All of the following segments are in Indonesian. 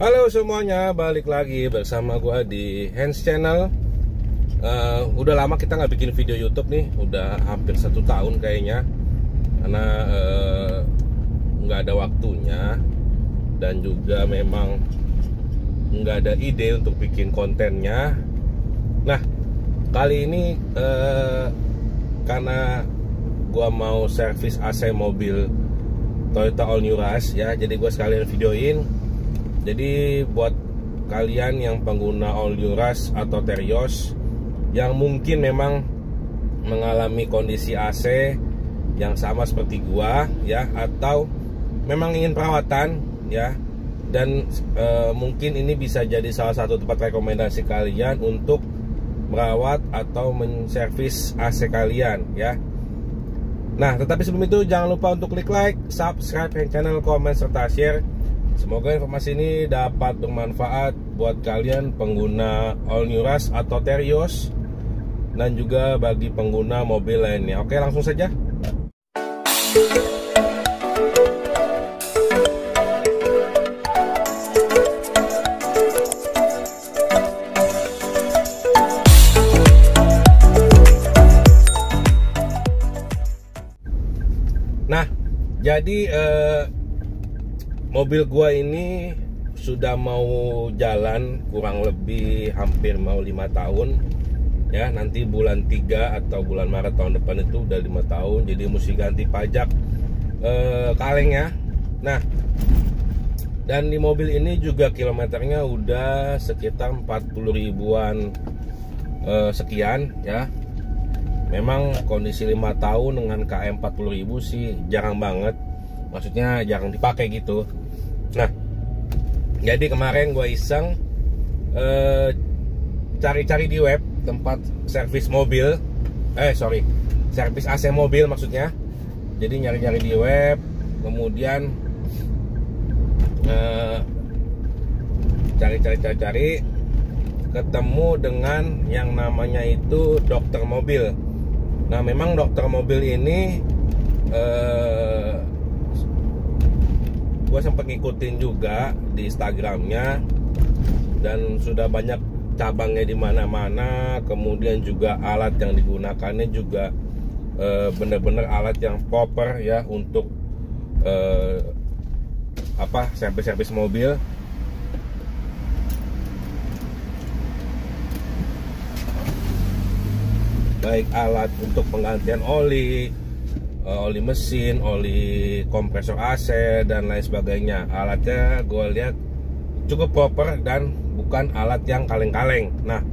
Halo semuanya, balik lagi bersama gua di Hans Channel. Udah lama kita nggak bikin video YouTube nih, udah hampir 1 tahun kayaknya, karena nggak ada waktunya dan juga memang nggak ada ide untuk bikin kontennya. Nah, kali ini karena gua mau servis AC mobil Toyota All New Rush ya, jadi gua sekalian videoin. Jadi buat kalian yang pengguna All New Rush atau Terios yang mungkin memang mengalami kondisi AC yang sama seperti gua ya, atau memang ingin perawatan ya, dan mungkin ini bisa jadi salah satu tempat rekomendasi kalian untuk merawat atau menservis AC kalian ya. Nah, tetapi sebelum itu jangan lupa untuk klik like, subscribe channel, komen serta share. Semoga informasi ini dapat bermanfaat buat kalian pengguna All New Rush atau Terios dan juga bagi pengguna mobil lainnya. Oke, langsung saja. Nah, jadi mobil gua ini sudah mau jalan kurang lebih hampir mau 5 tahun ya. Nanti bulan 3 atau bulan Maret tahun depan itu udah 5 tahun. Jadi mesti ganti pajak kaleng ya. Nah, dan di mobil ini juga kilometernya udah sekitar 40 ribuan sekian ya. Memang kondisi 5 tahun dengan KM 40 ribu sih jarang banget. Maksudnya jarang dipakai gitu. Nah, jadi kemarin gue iseng cari-cari di web tempat servis mobil, servis AC mobil maksudnya. Jadi nyari-nyari di web, kemudian cari-cari, ketemu dengan yang namanya itu dokter mobil. Nah, memang dokter mobil ini gue sempat ngikutin juga di Instagramnya dan sudah banyak cabangnya di mana-mana. Kemudian juga alat yang digunakannya juga bener-bener alat yang proper ya untuk servis mobil. Baik alat untuk penggantian oli mesin, oli kompresor AC dan lain sebagainya. Alatnya gue lihat cukup proper dan bukan alat yang kaleng-kaleng. Nah,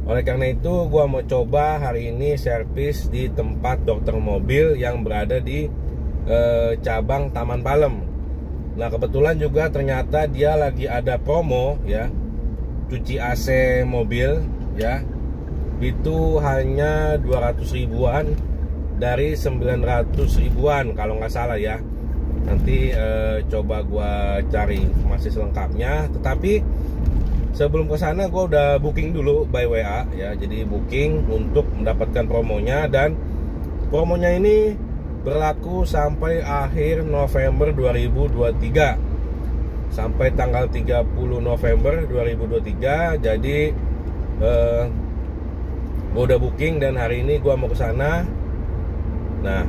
oleh karena itu gue mau coba hari ini servis di tempat dokter mobil yang berada di cabang Taman Palem. Nah, kebetulan juga ternyata dia lagi ada promo ya, cuci AC mobil ya, itu hanya 200 ribuan dari 900 ribuan kalau nggak salah ya. Nanti coba gua cari informasi selengkapnya. Tetapi sebelum ke sana gua udah booking dulu by WA ya. Jadi booking untuk mendapatkan promonya, dan promonya ini berlaku sampai akhir November 2023. Sampai tanggal 30 November 2023. Jadi gua udah booking dan hari ini gua mau ke sana. Nah,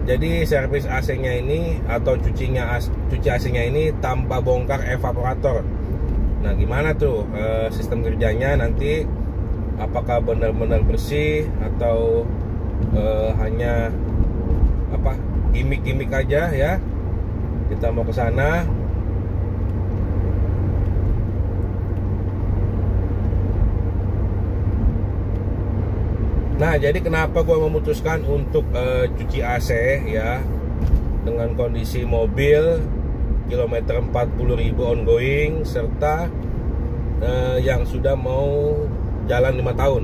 jadi servis AC-nya ini atau cuci AC-nya ini tanpa bongkar evaporator. Nah, gimana tuh sistem kerjanya nanti? Apakah benar-benar bersih atau hanya gimmick-gimmick aja ya? Kita mau ke sana. Nah, jadi kenapa gue memutuskan untuk cuci AC ya, dengan kondisi mobil kilometer 40 ribu ongoing serta yang sudah mau jalan 5 tahun.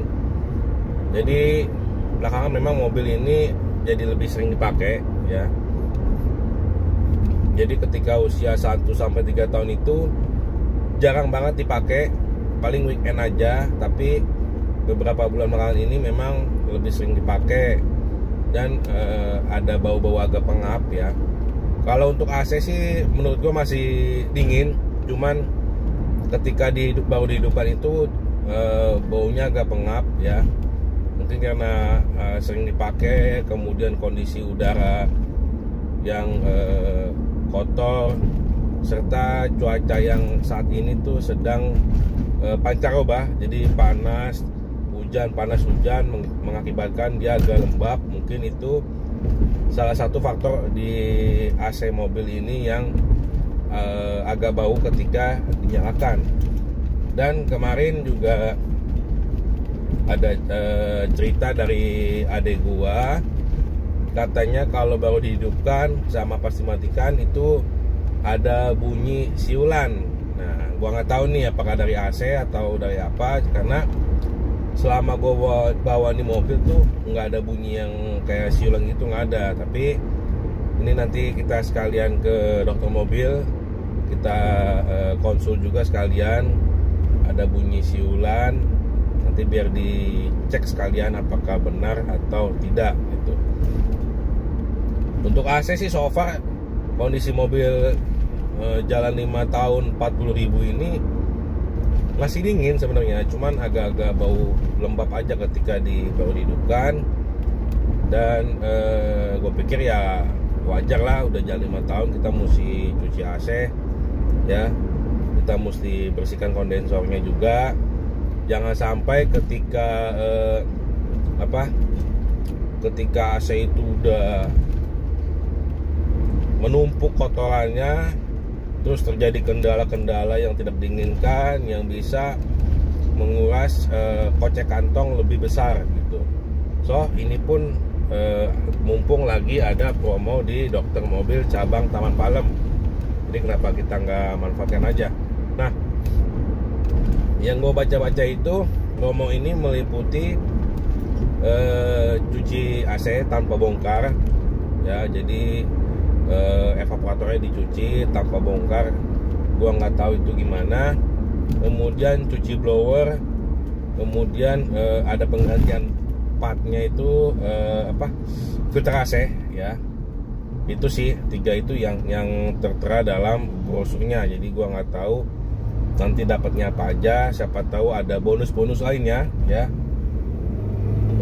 Jadi belakangan memang mobil ini jadi lebih sering dipakai ya. Jadi ketika usia 1-3 tahun itu jarang banget dipakai, paling weekend aja. Tapi beberapa bulan belakangan ini memang lebih sering dipakai dan ada bau-bau agak pengap ya. Kalau untuk AC sih menurut gue masih dingin cuman ketika baru dihidupkan itu baunya agak pengap ya, mungkin karena sering dipakai, kemudian kondisi udara yang kotor, serta cuaca yang saat ini tuh sedang pancaroba, jadi panas hujan mengakibatkan dia agak lembab. Mungkin itu salah satu faktor di AC mobil ini yang agak bau ketika dinyalakan. Dan kemarin juga ada cerita dari adik gua, katanya kalau baru dihidupkan sama pas dimatikan itu ada bunyi siulan. Nah, gua nggak tahu nih apakah dari AC atau dari apa, karena selama gue bawa di mobil tuh nggak ada bunyi yang kayak siulan gitu, nggak ada. Tapi ini nanti kita sekalian ke dokter mobil, kita konsul juga sekalian, ada bunyi siulan, nanti biar dicek sekalian apakah benar atau tidak gitu. Untuk AC sih so far kondisi mobil jalan 5 tahun 40.000 ini masih dingin sebenarnya, cuman agak-agak bau lembab aja ketika baru dihidupkan. Dan gue pikir ya wajar lah, udah jalan 5 tahun kita mesti cuci AC ya, kita mesti bersihkan kondensornya juga. Jangan sampai ketika ketika AC itu udah menumpuk kotorannya, terus terjadi kendala-kendala yang tidak diinginkan yang bisa menguras kocek kantong lebih besar gitu. So ini pun mumpung lagi ada promo di dokter mobil cabang Taman Palem, jadi kenapa kita nggak manfaatkan aja. Nah, yang gue baca-baca itu promo ini meliputi cuci AC tanpa bongkar ya, jadi evaporatornya dicuci tanpa bongkar, gua nggak tahu itu gimana. Kemudian cuci blower, kemudian ada penggantian partnya itu filter AC ya. Itu sih 3 itu yang tertera dalam brosurnya. Jadi gua nggak tahu nanti dapatnya apa aja, siapa tahu ada bonus-bonus lainnya ya.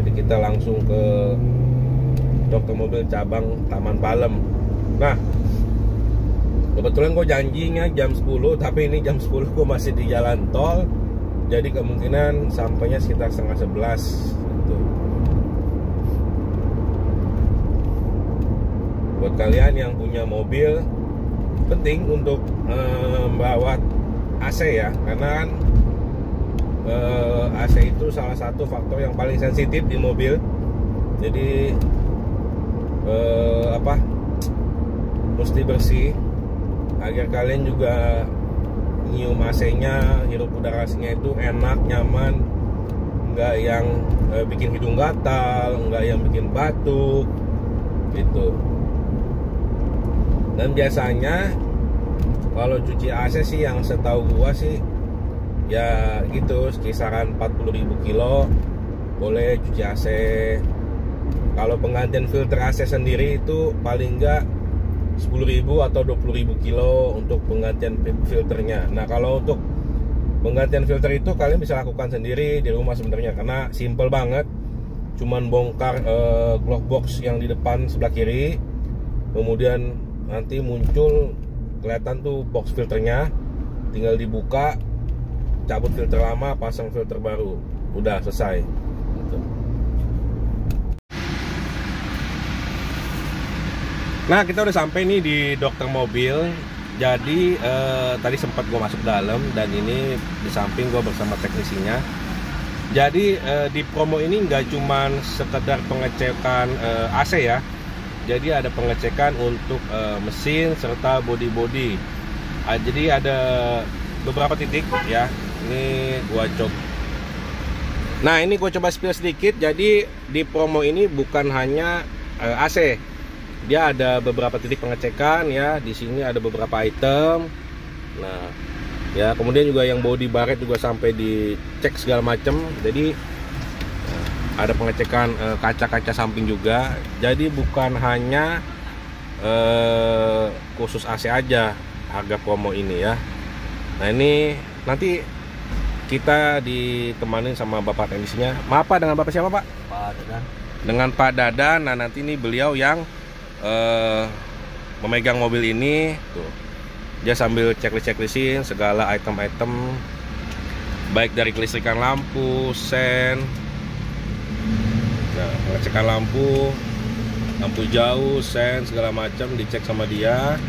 Jadi kita langsung ke dokter mobil cabang Taman Palem. Nah, kebetulan gue janjinya jam 10, tapi ini jam 10 gue masih di jalan tol, jadi kemungkinan sampainya sekitar setengah 11 gitu. Buat kalian yang punya mobil, penting untuk merawat AC ya, karena kan AC itu salah satu faktor yang paling sensitif di mobil. Jadi mesti bersih agar kalian juga nyium AC-nya, hirup udara AC-nya itu enak, nyaman, nggak yang bikin hidung gatal, nggak yang bikin batuk gitu. Dan biasanya kalau cuci AC sih yang setahu gua sih ya gitu, kisaran 40.000 kilo boleh cuci AC. Kalau penggantian filter AC sendiri itu paling enggak 10.000 atau 20.000 kilo untuk penggantian filternya. Nah, kalau untuk penggantian filter itu kalian bisa lakukan sendiri di rumah sebenarnya, karena simple banget. Cuman bongkar glove box yang di depan sebelah kiri, kemudian nanti muncul kelihatan tuh box filternya, tinggal dibuka, cabut filter lama, pasang filter baru, udah selesai gitu. Nah, kita udah sampai nih di dokter mobil. Jadi tadi sempat gue masuk dalam, dan ini di samping gue bersama teknisinya. Jadi di promo ini nggak cuman sekedar pengecekan AC ya. Jadi ada pengecekan untuk mesin serta body. Jadi ada beberapa titik ya. Ini gue coba. Nah, ini gue coba spill sedikit. Jadi di promo ini bukan hanya AC. Dia ada beberapa titik pengecekan ya. Di sini ada beberapa item. Nah, ya kemudian juga yang body baret juga sampai dicek segala macam. Jadi ada pengecekan kaca-kaca samping juga. Jadi bukan hanya khusus AC aja harga promo ini ya. Nah ini nanti kita ditemani sama bapak teknisinya. Maaf Pak, dengan bapak siapa Pak? Pak Dadan. Dengan Pak Dadan. Nah nanti ini beliau yang memegang mobil ini. Tuh, dia sambil checklist-checklistin segala item-item, baik dari kelistrikan lampu, sen, nah, pengecekan lampu jauh, sen, segala macam dicek sama dia.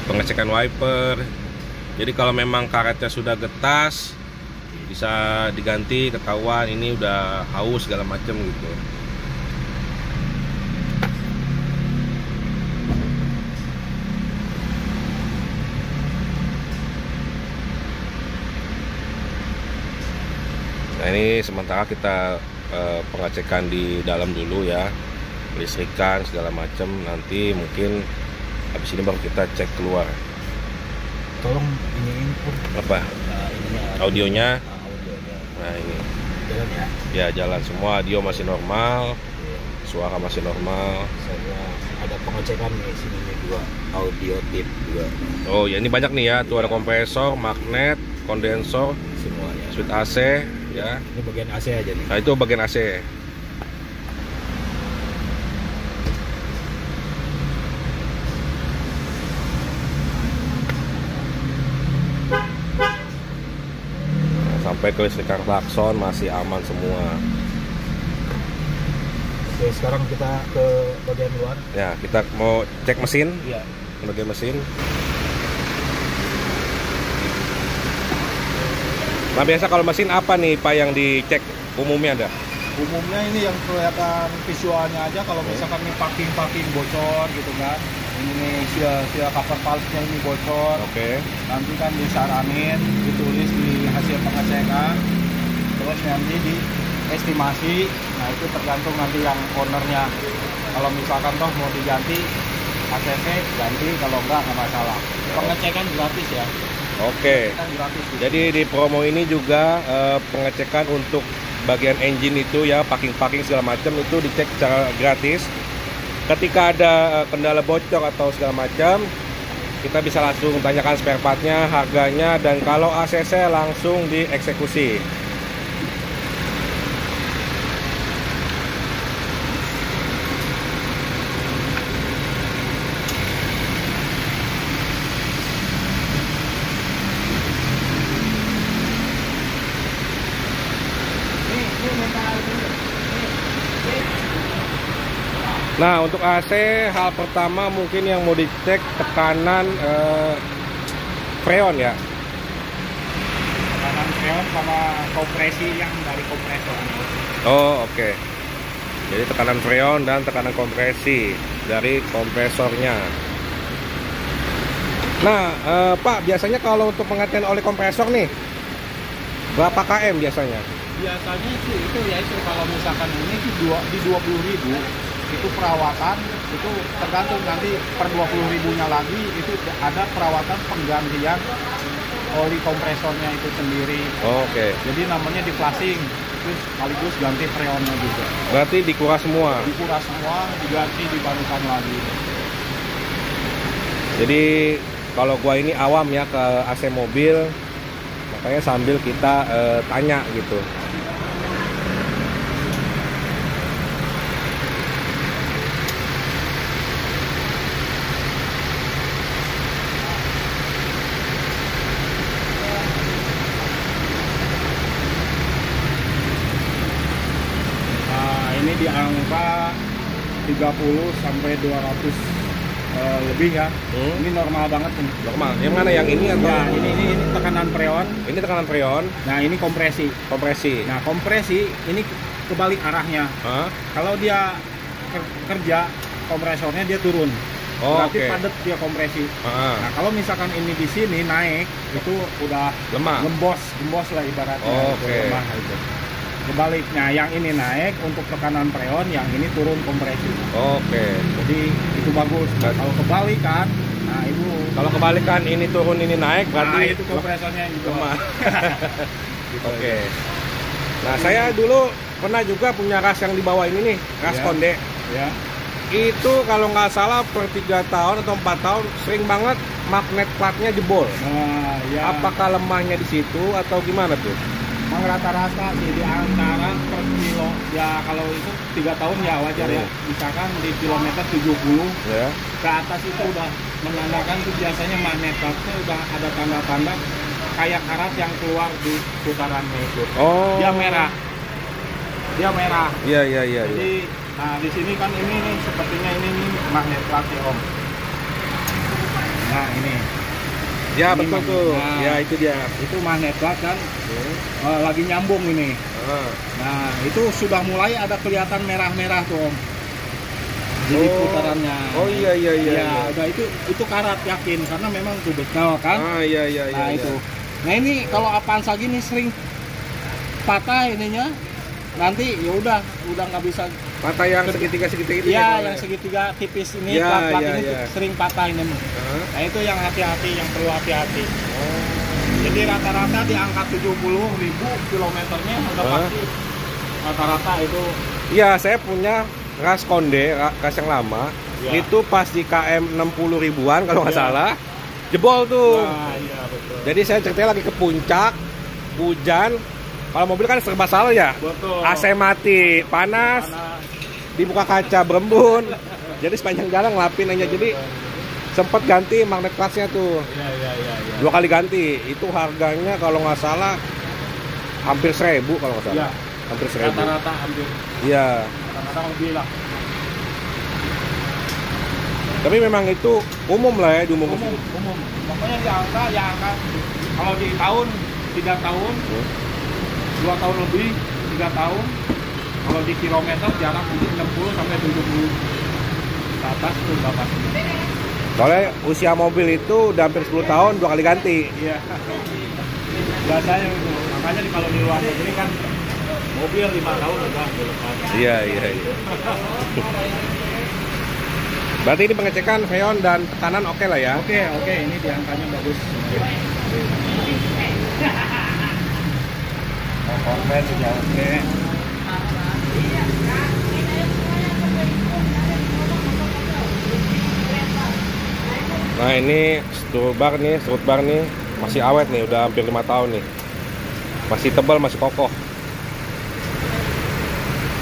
Pengecekan wiper. Jadi kalau memang karetnya sudah getas, bisa diganti, ketahuan ini udah haus segala macam gitu. Nah ini sementara kita pengecekan di dalam dulu ya, listrikan segala macam. Nanti mungkin habis ini baru kita cek keluar. Tolong ini Apa? Audionya. Nah ini. Jalan ya. Ya jalan semua, audio masih normal, suara masih normal. Saya ada pengecekan di sini nih, 2 audio tip juga. Oh ya ini banyak nih ya, tuh ada kompresor, magnet, kondensor, Semuanya. switch AC ya. Ini bagian AC aja nih. Nah itu bagian AC. Sampai kelistrikan klakson masih aman semua. Oke, sekarang kita ke bagian luar. Ya kita mau cek mesin, Iya. bagian mesin. Nah biasa kalau mesin apa nih Pak yang dicek umumnya ada? Umumnya ini yang kelihatan visualnya aja, kalau misalkan ini packing bocor gitu kan, ini seal cover valve-nya ini bocor, Oke. nanti kan disaranin, ditulis di hasil pengecekan, terus nanti di estimasi. Nah itu tergantung nanti yang ownernya, kalau misalkan toh mau diganti ACC ganti, kalau enggak masalah. Pengecekan gratis ya. Oke. Pengecekan gratis gitu. Jadi di promo ini juga pengecekan untuk bagian engine itu ya, packing segala macam itu dicek secara gratis. Ketika ada kendala bocor atau segala macam, kita bisa langsung tanyakan spare partnya, harganya, dan kalau ACC langsung dieksekusi. Nah untuk AC, hal pertama mungkin yang mau dicek tekanan freon ya. Tekanan freon sama kompresi yang dari kompresor. Oh oke. Jadi tekanan freon dan tekanan kompresi dari kompresornya. Nah Pak, biasanya kalau untuk penggantian oli kompresor nih berapa km biasanya? Biasanya sih itu ya itu, kalau misalkan ini sih di 20.000 itu perawatan, itu tergantung nanti per 20.000-nya lagi itu ada perawatan penggantian oli kompresornya itu sendiri. Oke. Jadi namanya di flushing, terus sekaligus ganti freonnya juga. Berarti dikuras semua. Dikuras semua, diganti, dibarukan lagi. Jadi kalau gua ini awam ya ke AC mobil, makanya sambil kita tanya gitu. Nah, ini di angka 30 sampai 200 lebih ya. Ini normal banget nih. Normal. Yang mana, yang ini atau? Ya, ini tekanan freon. Ini tekanan freon, Nah, ini kompresi. kompresi. Nah, kompresi ini kebalik arahnya. Hah? Kalau dia kerja, kompresornya dia turun. Oh, Berarti oke. padat dia kompresi. Ah, Nah, kalau misalkan ini di sini naik, itu udah lemah. gembos lah ibaratnya. Oh, itu oke. lemah itu. Kebaliknya, yang ini naik untuk tekanan freon, yang ini turun kompresi. Oke. Jadi itu bagus. Nah, kalau kebalikan, nah itu Kalau kebalikan ini turun ini naik berarti nah, itu kompresornya juga lemah. Gitu. Oke. Nah, saya dulu pernah juga punya ras yang di bawah ini nih, ras Ya. konde. Ya. itu kalau nggak salah per 3 tahun atau 4 tahun sering banget magnet platnya jebol. Nah, ya. Apakah lemahnya di situ atau gimana tuh? Emang rata-rata sih di antara per kilo ya, kalau itu 3 tahun ya wajar ya. Misalkan di kilometer 70 Ya. ke atas itu udah menandakan tuh biasanya magnet platnya udah ada tanda-tanda kayak karat yang keluar di putarannya itu. Oh. Dia merah. Iya, iya, iya. Jadi nah di sini kan ini nih sepertinya ini nih magnet plat ya Om. Nah ini. Ya, Ini betul magnet. tuh. Nah. Ya, itu dia. Itu magnet plat kan lagi nyambung ini. Ah. Nah itu sudah mulai ada kelihatan merah-merah tuh Om. Jadi Oh. putarannya. Oh, iya, iya, iya. Ya, iya. udah itu karat yakin karena memang tuh betul kan. Ah, iya, iya, iya. Nah iya. itu. Nah ini kalau Avanza gini sering patah ininya. Nanti ya udah nggak bisa. Patah yang segitiga itu. Iya, ya, yang segitiga tipis ini Ya, plat-plat ya, ini ya. sering patah ini. Ah. Nah itu yang hati-hati, yang perlu hati-hati. Oh. Jadi rata-rata di angka 70.000 kilometernya udah Hah? pasti rata-rata itu. Iya, saya punya ras Konde, ras yang lama. Ya. Itu pas di KM 60 ribuan kalau nggak Ya. salah. Jebol tuh. Nah, iya betul. Jadi saya ceritanya lagi ke puncak, hujan. Kalau mobil kan serba salah ya. Betul. AC mati, panas, Karena dibuka kaca berembun. Jadi sepanjang jalan ngelapin aja. Jadi sempat ganti magnet klasnya tuh. iya. 2 kali ganti. Itu harganya kalau nggak salah hampir 1.000 kalau nggak salah. Iya. Hampir 1.000. Rata-rata hampir Iya. kadang-kadang lebih lah. Tapi memang itu umum lah ya di umum. Umum. Pokoknya di angka kalau di tahun 3 tahun, 2 tahun lebih, 3 tahun. Kalau di kilometer jarak mungkin 60 sampai 70 ke atas itu udah pasti. Soalnya usia mobil itu udah hampir 10 tahun 2 kali ganti. Iya. Biasanya itu. Makanya kalau di luar negeri kan mobil 5 tahun udah dilepas. Iya. Berarti ini pengecekan freon dan tekanan oke lah ya. Oke, ini di angkanya bagus. Konven sudah oke. Nah ini strut bar nih masih awet nih, udah hampir 5 tahun nih. Masih tebal, masih kokoh.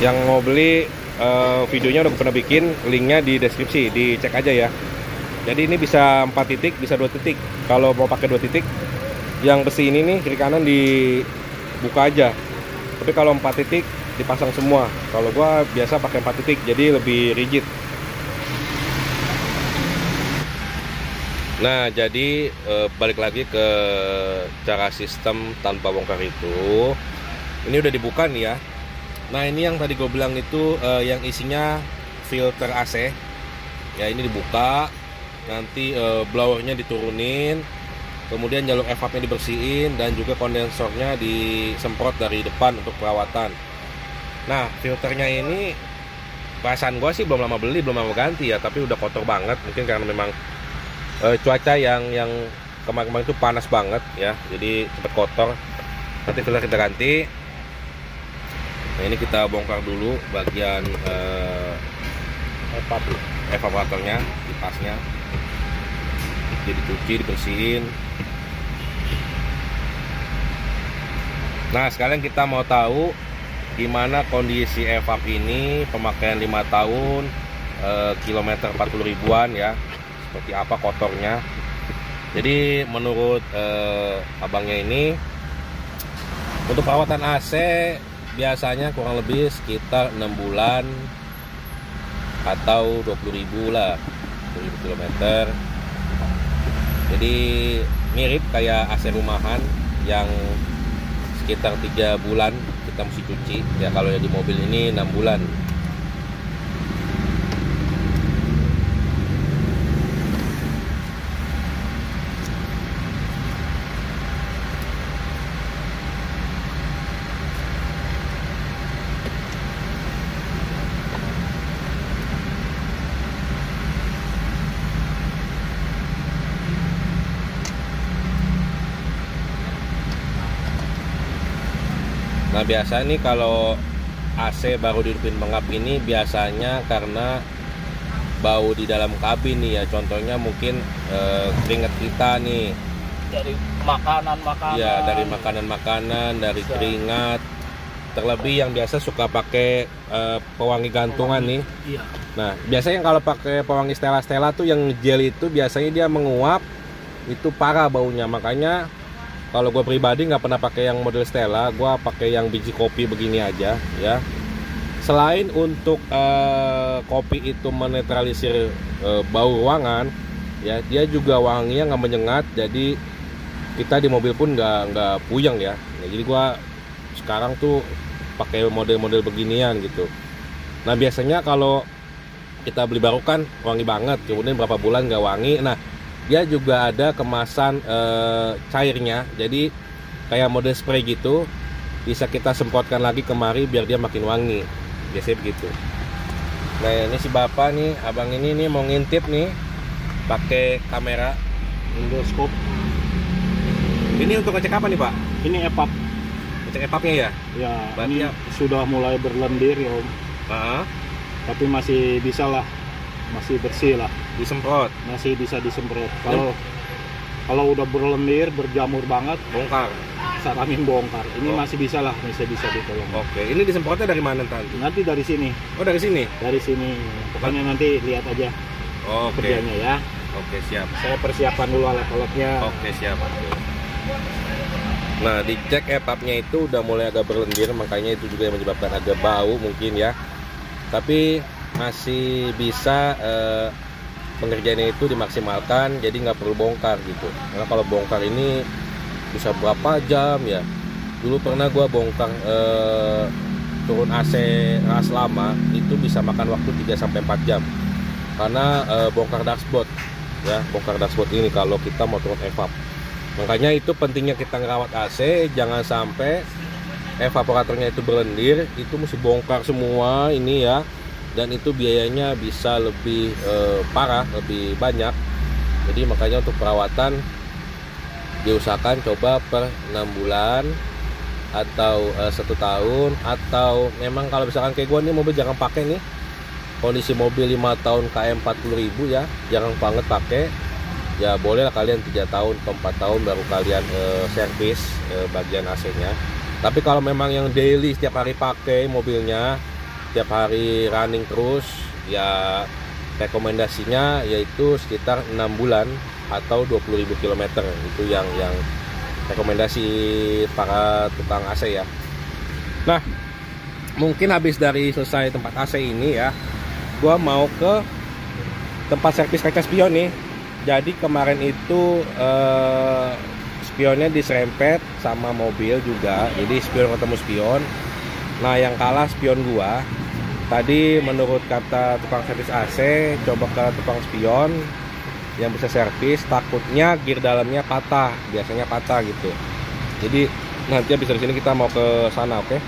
Yang mau beli videonya udah pernah bikin, linknya di deskripsi, dicek aja ya. Jadi ini bisa 4 titik, bisa 2 titik. Kalau mau pakai 2 titik, yang besi ini nih kiri kanan dibuka aja. Tapi kalau 4 titik dipasang semua. Kalau gua biasa pakai 4 titik, jadi lebih rigid. Nah, jadi balik lagi ke cara sistem tanpa bongkar itu. Ini udah dibuka nih ya. Nah, ini yang tadi gue bilang itu yang isinya filter AC. Ya, ini dibuka. Nanti blowernya diturunin. Kemudian jalur evapnya dibersihin dan juga kondensornya disemprot dari depan untuk perawatan. Nah, filternya ini perasaan gue sih belum lama beli, belum lama ganti ya, tapi udah kotor banget. Mungkin karena memang cuaca yang kemarin-kemarin itu panas banget ya, jadi cepet kotor. Nanti filter kita ganti. Nah, ini kita bongkar dulu bagian evaporatornya, kipasnya. Jadi dicuci, dibersihin. Nah, sekarang kita mau tahu gimana kondisi evap ini, pemakaian 5 tahun, kilometer 40 ribuan ya. Seperti apa kotornya. Jadi menurut abangnya ini, untuk perawatan AC biasanya kurang lebih sekitar 6 bulan atau 20.000 lah, 20.000 kilometer. Jadi mirip kayak AC rumahan yang sekitar 3 bulan kita mesti cuci ya. Kalau yang di mobil ini 6 bulan. Nah, biasa nih kalau AC baru dihidupin mengap ini biasanya karena bau di dalam kabin nih ya. Contohnya mungkin keringat kita nih. Dari makanan-makanan. Ya, dari makanan-makanan, dari keringat. Terlebih yang biasa suka pakai pewangi gantungan nih. Iya. Nah, biasanya kalau pakai pewangi Stella tuh yang gel itu biasanya dia menguap, itu parah baunya. Makanya kalau gue pribadi nggak pernah pakai yang model Stella, gue pakai yang biji kopi begini aja ya. Selain untuk kopi itu menetralisir bau ruangan, ya dia juga wanginya nggak menyengat, jadi kita di mobil pun nggak puyeng ya. Nah, jadi gue sekarang tuh pakai model-model beginian gitu. Nah, biasanya kalau kita beli baru kan wangi banget, kemudian berapa bulan nggak wangi. Nah, dia juga ada kemasan cairnya, jadi kayak model spray gitu, bisa kita semprotkan lagi kemari biar dia makin wangi. Biasanya begitu. Nah, ini si bapak nih, abang ini nih mau ngintip nih pakai kamera Endoskop. ini untuk ngecek apa nih Pak? Ini EPAP. Ngecek EPAP-nya ya? Ya, Berarti ini ya. sudah mulai berlendir ya Om. Tapi masih bisa lah, masih bersih lah, Disemprot, masih bisa disemprot. Kalau udah berlendir, berjamur banget, bongkar. saramin bongkar. Ini Oh. masih bisa lah, bisa ditolong. Oke, ini disemprotnya dari mana tadi? Nanti dari sini, Oh, dari sini? pokoknya nanti lihat aja Oke. kerjanya ya. Oke, siap. Saya persiapan dulu alat-alatnya. Oke, siap. Nah, dicek EPAP-nya itu udah mulai agak berlendir, makanya itu juga yang menyebabkan agak bau mungkin ya. Tapi masih bisa pengerjaannya itu dimaksimalkan, jadi nggak perlu bongkar gitu. Karena kalau bongkar ini bisa berapa jam ya. Dulu pernah gua bongkar turun AC ras lama itu bisa makan waktu 3-4 jam. Karena bongkar dashboard ya, bongkar dashboard ini kalau kita mau turun evap. Makanya itu pentingnya kita ngerawat AC, jangan sampai evaporatornya itu berlendir, itu mesti bongkar semua ini ya. Dan itu biayanya bisa lebih parah, lebih banyak. Jadi makanya untuk perawatan diusahakan coba per 6 bulan atau 1 tahun, atau memang kalau misalkan kayak gue nih mobil jarang pakai nih, kondisi mobil 5 tahun KM 40.000 ya, jarang banget pakai, ya boleh lah kalian 3 tahun atau 4 tahun baru kalian servis bagian AC-nya. Tapi kalau memang yang daily setiap hari pakai mobilnya, setiap hari running terus, ya rekomendasinya yaitu sekitar 6 bulan atau 20.000 km. Itu yang rekomendasi para tukang AC ya. Nah, mungkin habis dari selesai tempat AC ini ya, gua mau ke tempat servis kaca spion nih. Jadi kemarin itu spionnya diserempet sama mobil juga, jadi spion ketemu spion. Nah, yang kalah spion gua. Tadi menurut kata tukang servis AC, coba ke tukang spion yang bisa servis, takutnya gear dalamnya patah, biasanya patah gitu. Jadi nanti habis dari sini kita mau ke sana, oke?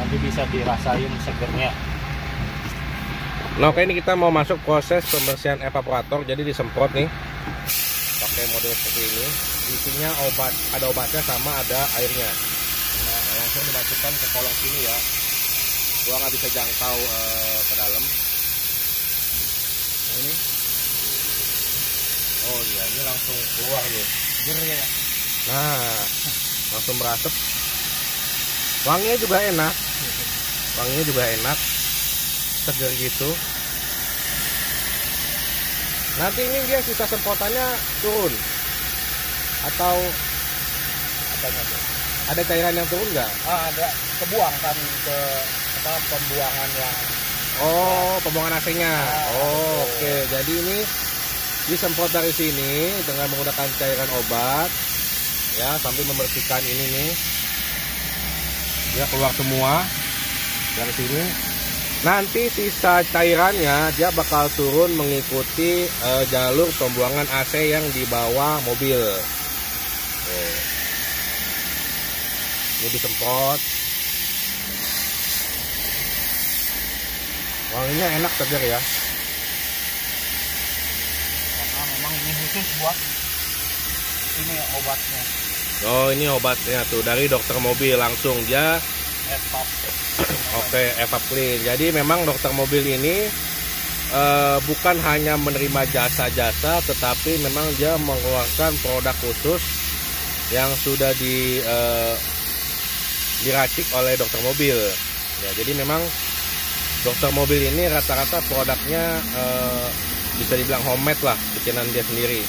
Nanti bisa dirasain segernya. Nah, oke, ini kita mau masuk proses pembersihan evaporator. Jadi disemprot nih pakai model seperti ini. Isinya obat, ada obatnya sama ada airnya. Nah, langsung dimasukkan ke kolong sini ya. Gua nggak bisa jangkau ke dalam. Nah, ini. Oh iya, ini langsung keluar nih. Segernya. Nah, langsung berasap. Wanginya juga enak. Wanginya juga enak. Seger gitu. Nanti ini dia sisa semprotannya turun atau Apanya tuh? ada cairan yang turun nggak? Ada, kebuang kan ke pembuangan yang Pembuangan AC-nya. Oke. Jadi ini disemprot dari sini dengan menggunakan cairan obat ya, sambil membersihkan ini nih. Dia keluar semua dari sini. Nanti sisa cairannya dia bakal turun mengikuti jalur pembuangan AC yang dibawa mobil. Ini disemprot. Wanginya enak, seger ya. karena memang ini khusus buat ini obatnya. Oh, ini obatnya tuh dari dokter mobil langsung dia. EPAP. Oke, evap clean. Jadi memang dokter mobil ini bukan hanya menerima jasa-jasa, tetapi memang dia mengeluarkan produk khusus yang sudah diracik oleh dokter mobil. Ya, jadi memang dokter mobil ini rata-rata produknya bisa dibilang homemade lah, bikinan dia sendiri.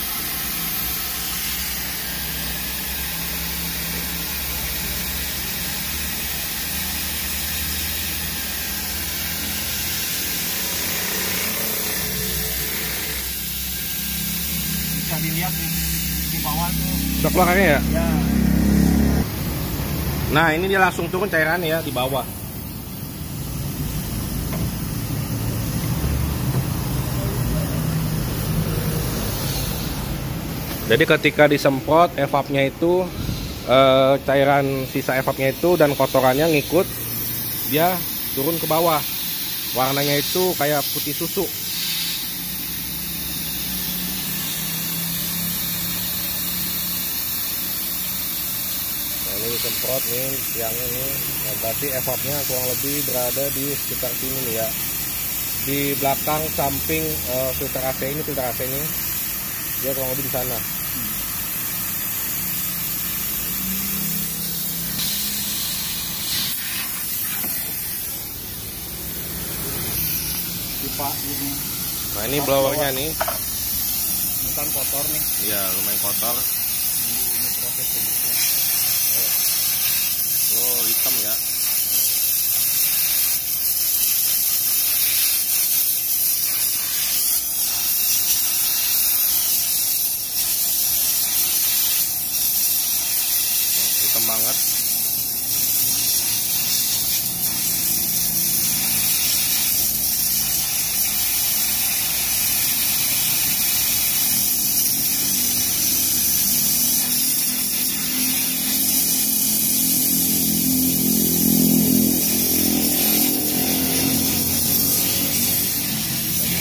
Bisa dilihat di bawah tuh. Udah keluarnya ya? Ya. Nah, ini dia langsung turun cairannya ya di bawah. Jadi ketika disemprot evapnya itu, cairan sisa evapnya itu dan kotorannya ngikut, dia turun ke bawah. Warnanya itu kayak putih susu. Nah, ini disemprot nih siangnya nih. Nah, berarti evapnya kurang lebih berada di sekitar sini nih ya. Di belakang samping filter AC ini, dia kurang lebih di sana. Pipa ini. Nah, ini blowernya nih. Ini kan kotor nih. Iya, lumayan kotor. Ini proses pembersihan. Oh, hitam ya. Oh, hitam banget.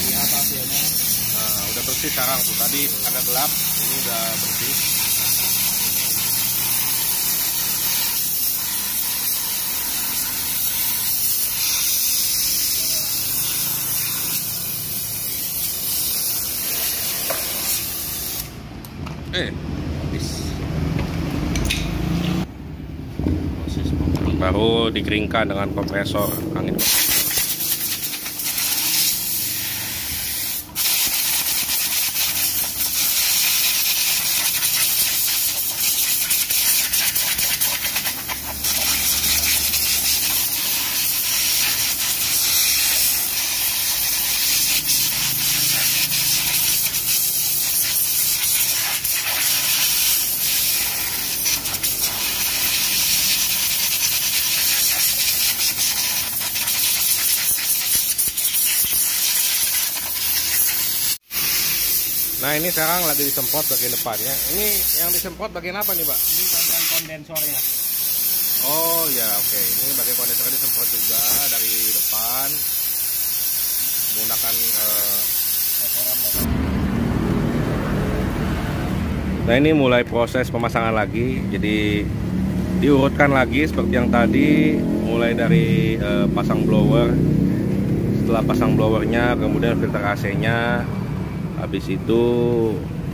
Lihat hasilnya. Nah, udah bersih sekarang tuh. Tadi agak gelap, ini udah bersih. Habis. Proses pembuatan. Baru dikeringkan dengan kompresor angin. Nah, ini sekarang lagi disemprot bagian depannya. Ini yang disemprot bagian apa nih, Pak? Ini bagian kondensornya. Oh ya, oke. Ini bagian kondensornya disemprot juga dari depan menggunakan Nah, ini mulai proses pemasangan lagi. Jadi diurutkan lagi seperti yang tadi, mulai dari pasang blower. Setelah pasang blowernya, kemudian filter AC-nya. Habis itu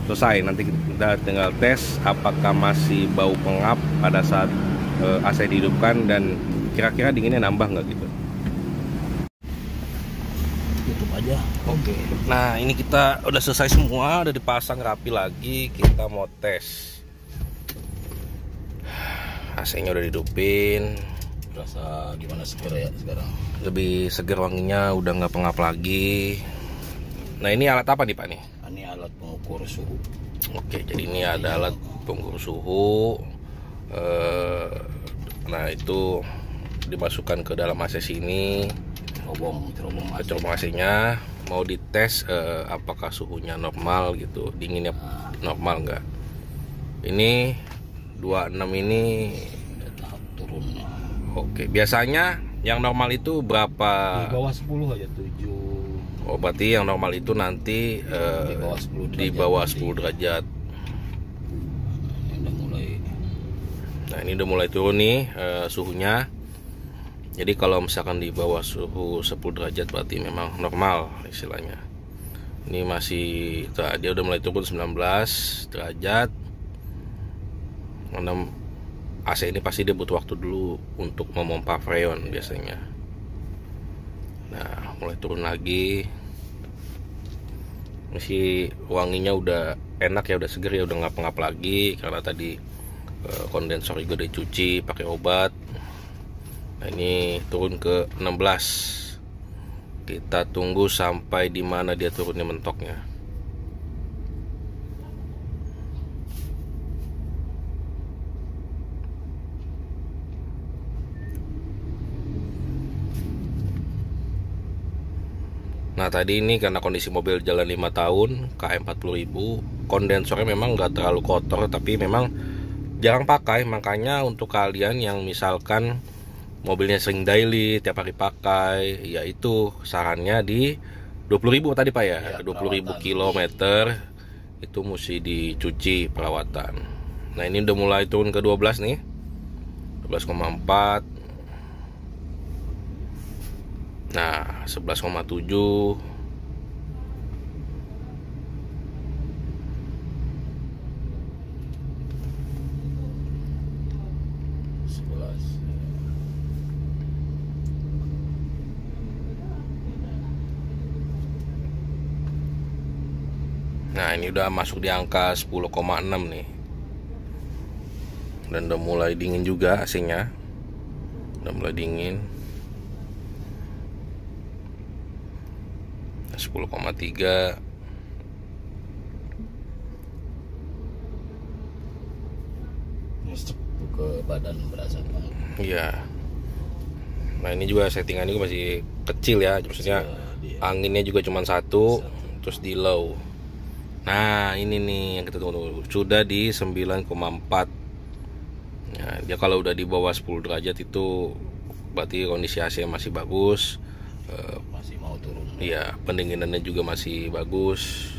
selesai. Nanti kita tinggal tes apakah masih bau pengap pada saat AC dihidupkan dan kira-kira dinginnya nambah nggak gitu. Tutup aja. Oke. Nah, ini kita udah selesai semua, udah dipasang rapi lagi. Kita mau tes. AC-nya udah dihidupin. Rasa gimana seger ya sekarang? Lebih seger wanginya, udah nggak pengap lagi. Nah, ini alat apa nih, Pak nih? Ini alat pengukur suhu. Oke, jadi ini ada alat pengukur suhu. Nah, itu dimasukkan ke dalam AC sini. Cerobong AC-nya. Mau dites apakah suhunya normal gitu, dinginnya normal nggak. Ini 26 ini Tahap turunnya. oke. Biasanya yang normal itu berapa? Di bawah 10 aja, 7. Oh, berarti yang normal itu nanti di bawah 10 derajat. Ini udah mulai. Nah, ini udah mulai turun nih suhunya. Jadi kalau misalkan di bawah suhu 10 derajat berarti memang normal istilahnya. Ini masih dia udah mulai turun 19 derajat. Karena AC ini pasti dia butuh waktu dulu untuk memompa freon biasanya. Nah, mulai turun lagi. Masih wanginya udah enak ya, udah seger ya, udah ngap-ngap lagi karena tadi kondensor juga dicuci pakai obat. Nah, ini turun ke 16. Kita tunggu sampai di mana dia turunnya mentoknya. Nah, tadi ini karena kondisi mobil jalan 5 tahun, KM 40.000, kondensornya memang nggak terlalu kotor, tapi memang jarang pakai. Makanya untuk kalian yang misalkan mobilnya sering daily, tiap hari pakai, yaitu sarannya di 20.000 tadi Pak ya, 20.000 kilometer itu mesti dicuci perawatan. Nah, ini udah mulai turun ke 12 nih, 12,4. Nah, 11,7. Nah, ini udah masuk di angka 10,6 nih. Dan udah mulai dingin juga AC-nya. Udah mulai dingin. 10,3. Ke badan berasa banget. Iya. Nah, ini juga settingan juga masih kecil ya. Maksudnya anginnya juga cuma satu. Terus di low. Nah, ini nih yang kita tunggu. Sudah di 9,4. Nah, dia kalau udah di bawah 10 derajat itu berarti kondisi AC masih bagus. Masih mau turun. Iya, pendinginannya juga masih bagus.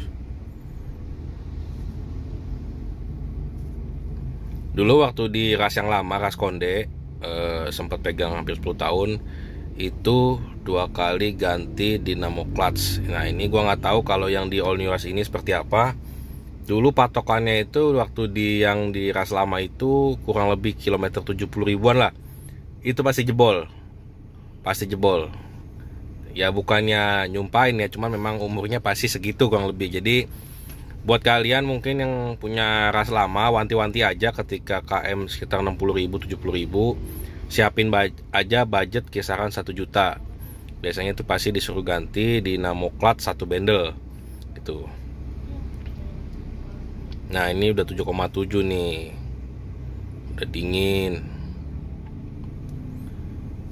Dulu waktu di ras yang lama, ras Konde, sempat pegang hampir 10 tahun. Itu 2 kali ganti dinamo clutch. Nah, ini gua nggak tahu kalau yang di all new ras ini seperti apa. Dulu patokannya itu waktu yang di ras lama itu kurang lebih kilometer 70 ribuan lah. Itu pasti jebol. Pasti jebol. Ya bukannya nyumpain ya, cuman memang umurnya pasti segitu kurang lebih. Jadi buat kalian mungkin yang punya ras lama, wanti-wanti aja ketika KM sekitar 60.000, 70.000, siapin aja budget kisaran 1 juta. Biasanya itu pasti disuruh ganti dinamo clutch 1 bendel gitu. Nah, ini udah 7,7 nih. Udah dingin.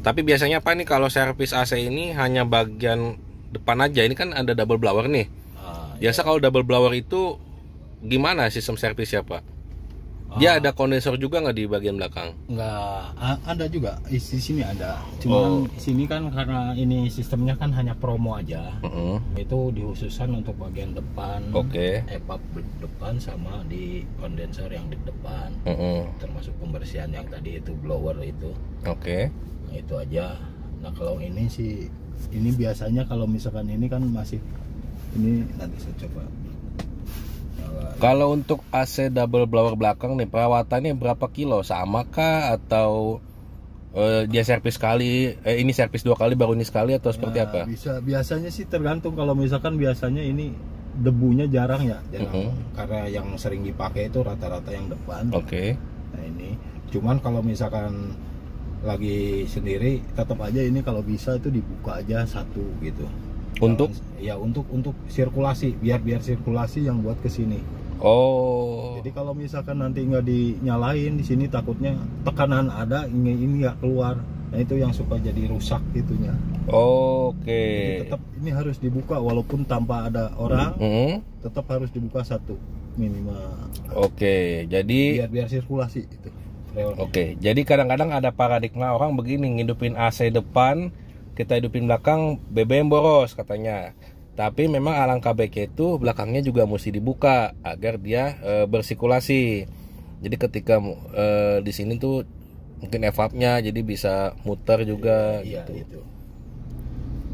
Tapi biasanya apa nih kalau servis AC ini hanya bagian depan aja. Ini kan ada double blower nih. Biasa kalau double blower itu gimana sistem servisnya Pak? Dia ada kondensor juga nggak di bagian belakang? Nggak, ada juga. Di sini ada. Cuman sini kan karena ini sistemnya kan hanya promo aja. Itu dikhususkan untuk bagian depan. EPAP depan sama di kondensor yang di depan. Termasuk pembersihan yang tadi itu blower itu. Nah, itu aja. Nah, kalau ini sih, ini biasanya kalau misalkan ini kan masih, ini nanti saya coba. Kalau untuk AC double blower belakang nih, perawatannya berapa kilo? Sama kah atau dia servis sekali, ini servis 2 kali baru ini sekali atau seperti apa? Biasanya sih tergantung. Kalau misalkan biasanya ini debunya jarang ya, karena yang sering dipakai itu rata-rata yang depan. Nah, ini cuman kalau misalkan lagi sendiri tetap aja ini kalau bisa itu dibuka aja 1 gitu. Untuk ya untuk sirkulasi, biar sirkulasi yang buat ke sini. Jadi kalau misalkan nanti nggak dinyalain di sini takutnya tekanan ada, ini nggak keluar. Nah, itu yang suka jadi rusak itunya. Jadi tetap ini harus dibuka walaupun tanpa ada orang. Tetap harus dibuka 1 minimal. Jadi biar sirkulasi itu. Jadi kadang-kadang ada paradigma orang begini, ngidupin AC depan, kita hidupin belakang, BBM boros katanya. Tapi memang alangkah baiknya itu belakangnya juga mesti dibuka agar dia bersirkulasi. Jadi ketika di sini tuh mungkin evapnya jadi bisa muter juga Iya gitu. itu.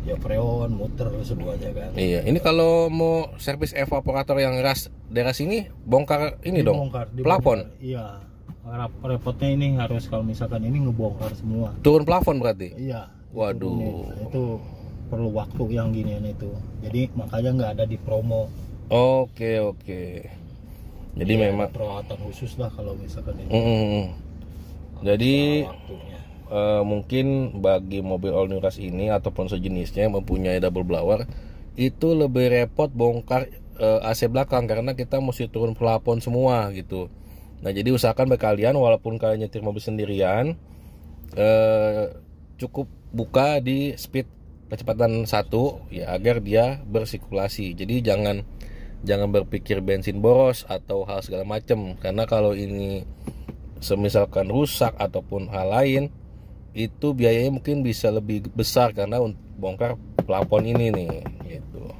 Ya freon, muter semuanya kan. Iya, ini kalau mau servis evaporator yang ras daerah sini bongkar ini dong. Plafon. Iya. Repotnya ini harus kalau misalkan ini ngebongkar semua. Turun plafon berarti. Iya. Waduh. Itu perlu waktu yang ginian itu. Jadi makanya nggak ada di promo. Oke. Jadi Iya, memang ada perawatan khusus lah kalau misalkan ini. Jadi Waktunya. mungkin bagi mobil all new Rush ini ataupun sejenisnya yang mempunyai double blower itu lebih repot bongkar AC belakang karena kita mesti turun plafon semua gitu. Nah jadi usahakan bagi kalian walaupun kalian nyetir mobil sendirian cukup buka di speed kecepatan 1 ya agar dia bersirkulasi. Jadi jangan berpikir bensin boros atau hal segala macam, karena kalau ini semisalkan rusak ataupun hal lain itu biayanya mungkin bisa lebih besar karena untuk bongkar plafon ini nih gitu.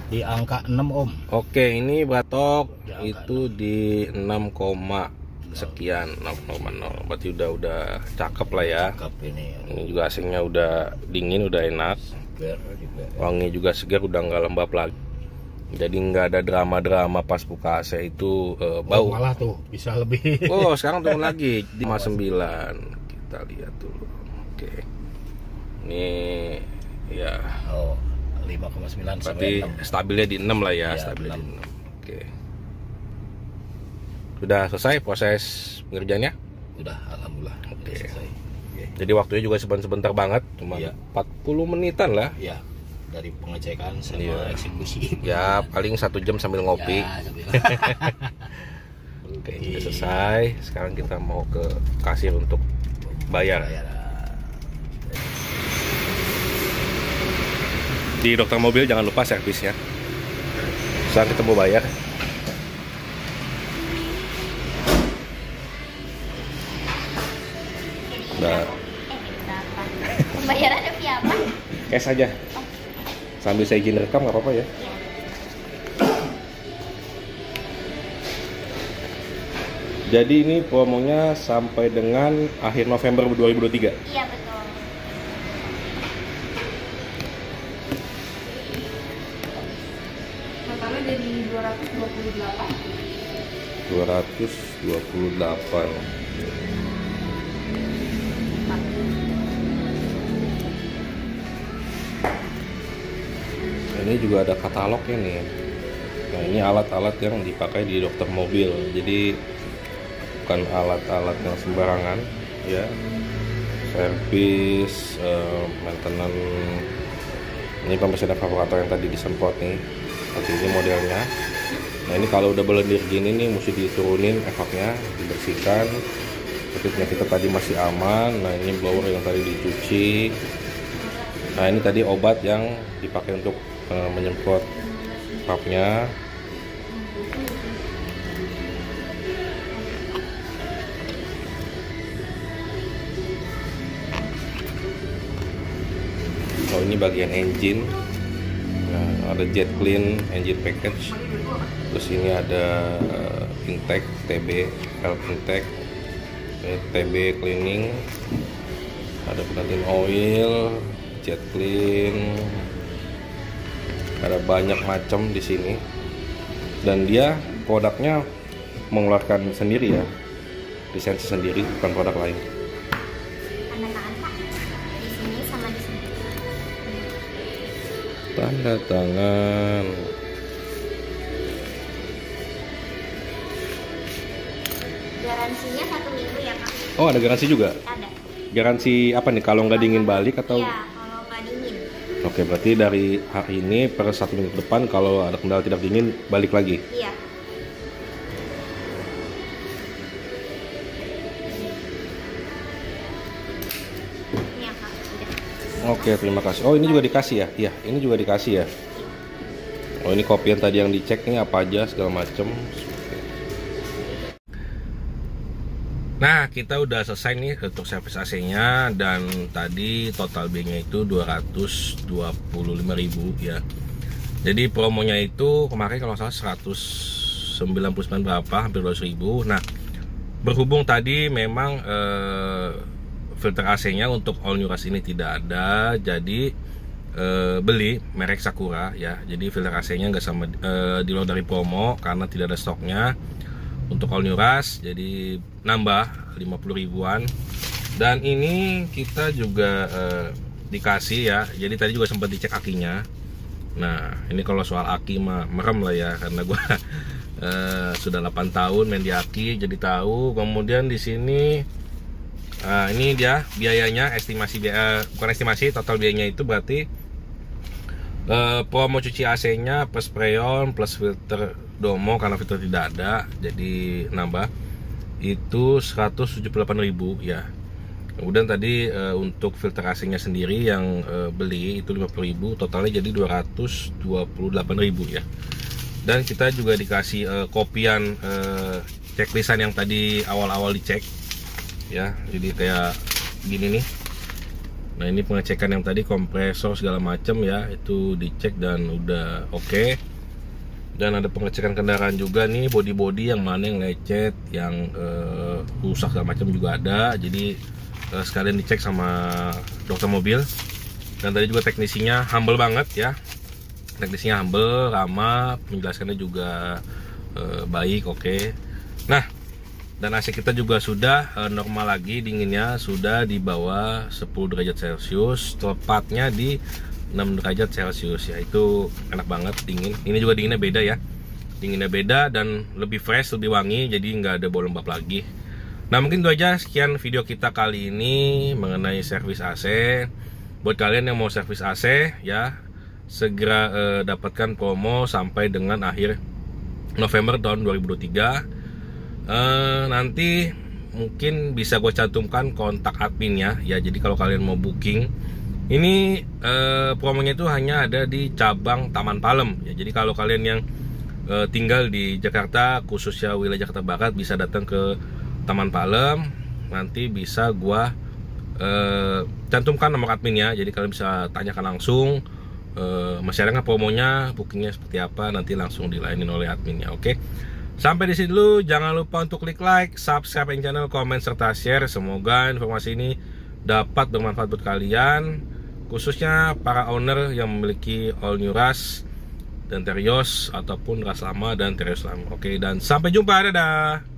Di angka 6 Om. Oke, ini batok Di angka itu di 6, sekian 6,0. Berarti udah cakep lah ya. Cakep ini. Ini juga AC-nya udah dingin, udah enak. Segar juga. Wangi juga segar, udah nggak lembab lagi. Jadi nggak ada drama-drama pas buka AC itu bau. Malah tuh bisa lebih. Oh, sekarang turun lagi di 5,9. Kita lihat dulu. Oke. Ini ya. Oh, 5,9 Berarti sampai 6. stabilnya di 6 lah ya, Ya, stabilnya 6. di 6. Oke. Sudah selesai proses pengerjaannya? Udah, alhamdulillah. Oke. Udah selesai. Oke. Jadi waktunya juga sebentar banget, cuma Iya. 40 menitan lah. Ya, dari pengecekan sama Iya. eksekusi. Ya, paling 1 jam sambil ngopi. Ya, sambil- Oke, sudah selesai. Sekarang kita mau ke kasir untuk bayar. Ya, Di dokter mobil jangan lupa servis ya. Sekarang kita mau bayar. Udah Pembayarannya via apa? cash aja. Sambil saya izin rekam nggak apa-apa ya. Jadi ini promonya sampai dengan akhir November 2023. Iya betul. Totalnya jadi 228. 228. Ini juga ada katalognya nih. Nah, ini alat-alat yang dipakai di dokter mobil. Jadi bukan alat-alat yang sembarangan ya. Servis, maintenance. Ini pembesaran evaporator yang tadi disemprot nih. Seperti ini modelnya. Nah, ini kalau udah belendir gini nih mesti diturunin evapnya, dibersihkan. Sepertinya kita tadi masih aman. Nah, ini blower yang tadi dicuci. Nah, ini tadi obat yang dipakai untuk menyemprot evapnya. Oh, ini bagian engine. Nah, ada jet clean engine package. Terus ini ada intake TB, valve intake, TB cleaning, ada penggantian oil, jet clean, ada banyak macam di sini. Dan dia produknya mengeluarkan sendiri ya, lisensi sendiri, bukan produk lain. Tanda tangan Pak. Di sini sama di sini. Tanda tangan. Garansinya 1 minggu ya Pak. Oh, ada garansi juga. Ada. Garansi apa nih? Kalau nggak dingin balik atau? Iya, kalau nggak dingin. Oke, berarti dari hari ini per 1 minggu depan kalau ada kendala tidak dingin balik lagi. Iya. Ini ya Kak. Udah. Oke, terima kasih. Oh, ini juga dikasih ya? Iya, ini juga dikasih ya. Oh, ini kopi yang tadi yang dicek nih apa aja segala macem. Nah, kita udah selesai nih untuk servis AC-nya dan tadi total biayanya itu 225.000 ya. Jadi promonya itu kemarin kalau salah 199 berapa, hampir 200.000. Nah, berhubung tadi memang filter AC-nya untuk all new Rush ini tidak ada, jadi beli merek Sakura ya. Jadi filter AC-nya nggak sama di luar dari promo karena tidak ada stoknya untuk all new Rush, jadi nambah 50 ribuan. Dan ini kita juga dikasih ya, jadi tadi juga sempat dicek akinya. Nah ini kalau soal aki mah merem lah ya, karena gua sudah 8 tahun main di aki, jadi tahu. Kemudian di sini ini dia biayanya, estimasi biaya, bukan estimasi, total biayanya itu berarti promo cuci AC-nya plus sprayon plus filter Domo karena filter tidak ada, jadi nambah itu 178.000 ya. Kemudian tadi untuk filter AC-nya sendiri yang beli itu 50.000, totalnya jadi 228.000 ya. Dan kita juga dikasih kopian checklistan yang tadi awal-awal dicek ya. Jadi kayak gini nih. Nah ini pengecekan yang tadi kompresor segala macam ya, itu dicek dan udah oke. Dan ada pengecekan kendaraan juga nih, body-body yang mana yang lecet, yang rusak segala macam juga ada. Jadi sekalian dicek sama dokter mobil. Dan tadi juga teknisinya humble banget ya, teknisinya humble, ramah, menjelaskannya juga baik, oke. Nah dan AC kita juga sudah normal lagi, dinginnya sudah di bawah 10 derajat Celcius, tepatnya di 6 derajat Celcius ya. Itu enak banget dingin. Ini juga dinginnya beda ya, dinginnya beda dan lebih fresh, lebih wangi, jadi nggak ada bau lembab lagi. Nah mungkin itu aja, sekian video kita kali ini mengenai servis AC. Buat kalian yang mau servis AC ya, segera dapatkan promo sampai dengan akhir November tahun 2023. Nanti mungkin bisa gue cantumkan kontak adminnya ya. Jadi kalau kalian mau booking ini, promonya itu hanya ada di cabang Taman Palem ya. Jadi kalau kalian yang tinggal di Jakarta, khususnya wilayah Jakarta Barat, bisa datang ke Taman Palem, nanti bisa gua cantumkan nomor adminnya. Jadi kalian bisa tanyakan langsung masih ada nggak promonya, bookingnya seperti apa, nanti langsung dilayanin oleh adminnya. Oke, sampai di sini dulu. Jangan lupa untuk klik like, subscribe channel, komen serta share. Semoga informasi ini dapat bermanfaat buat kalian, khususnya para owner yang memiliki all new Rush dan Terios ataupun Rush lama dan Terios lama. Oke, dan sampai jumpa, dadah.